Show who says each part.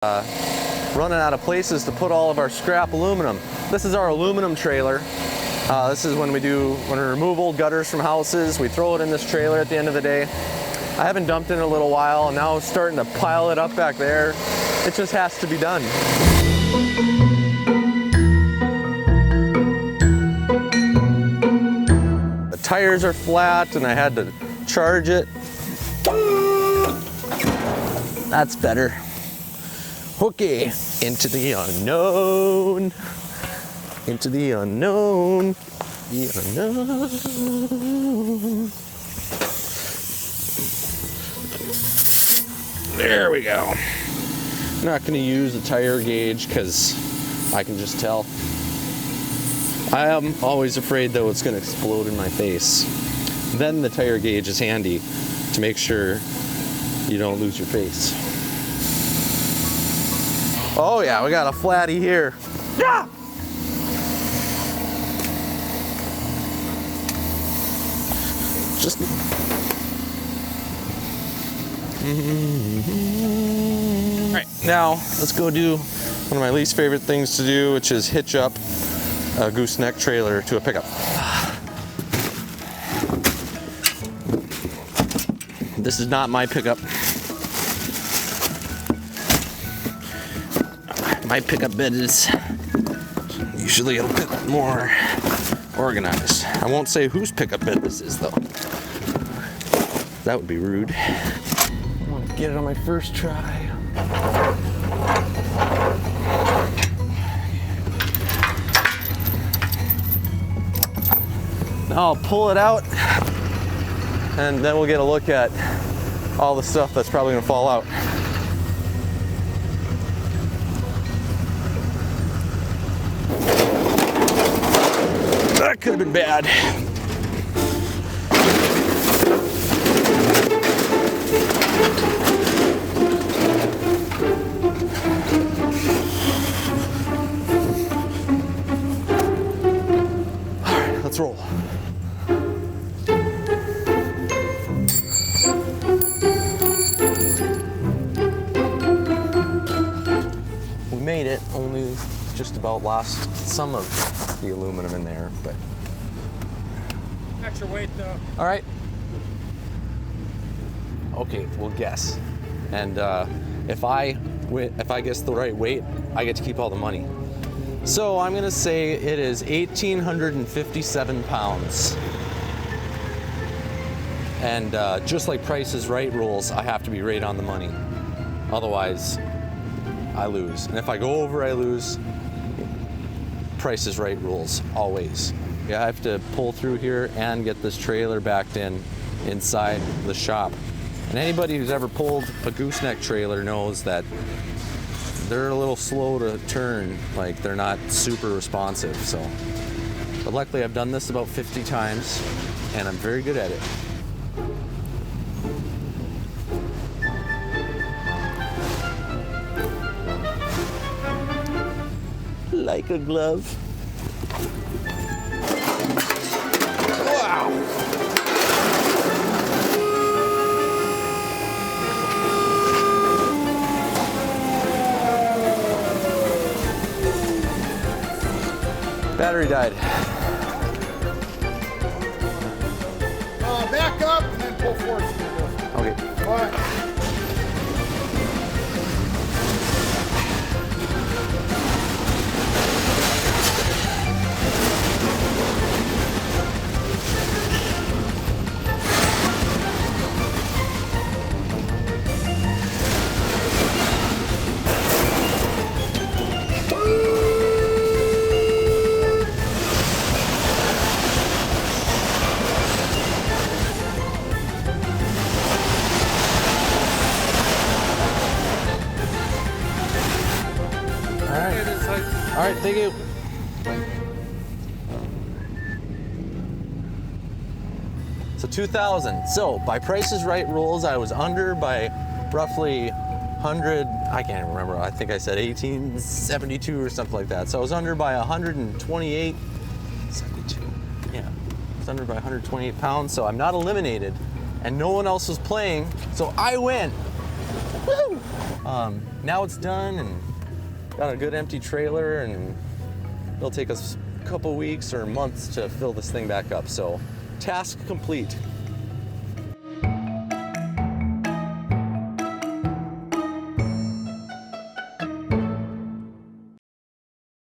Speaker 1: Running out of places to put all of our scrap aluminum. This is our aluminum trailer. This is when we remove old gutters from houses, we throw it in this trailer at the end of the day. I haven't dumped in a little while, and now I'm starting to pile it up back there. It just has to be done. The tires are flat and I had to charge it. That's better. Okay, into the unknown. Into the unknown. The unknown. There we go. I'm not going to use a tire gauge because I can just tell. I am always afraid though it's going to explode in my face. Then the tire gauge is handy to make sure you don't lose your face. Oh yeah, we got a flatty here. Yeah! Just all right, now let's go do one of my least favorite things to do, which is hitch up a gooseneck trailer to a pickup. This is not my pickup. My pickup bed is usually a bit more organized. I won't say whose pickup bed this is though. That would be rude. I want to get it on my first try. Now I'll pull it out and then we'll get a look at all the stuff that's probably going to fall out. That could have been bad. All right, let's roll. We made it, only just about lost some of the aluminum in there, but
Speaker 2: extra weight though.
Speaker 1: All right. Okay, we'll guess, and if I guess the right weight, I get to keep all the money. So I'm gonna say it is 1,857 pounds. And just like Price is Right rules, I have to be right on the money. Otherwise, I lose. And if I go over, I lose. Price is Right rules, always. Yeah, I have to pull through here and get this trailer backed inside the shop. And anybody who's ever pulled a gooseneck trailer knows that they're a little slow to turn, like they're not super responsive, so. But luckily I've done this about 50 times and I'm very good at it. Like a glove. Wow. Battery died.
Speaker 2: Back up and then pull forward.
Speaker 1: Okay.
Speaker 2: All right.
Speaker 1: All right, thank you. So 2,000. So by Price is Right rules, I was under by roughly 100. I can't remember. I think I said 1872 or something like that. So I was under by 128. 72. Yeah, I was under by 128 pounds. So I'm not eliminated, and no one else was playing. So I win. Woo! Now it's done and got a good empty trailer, and it'll take us a couple weeks or months to fill this thing back up. So task complete.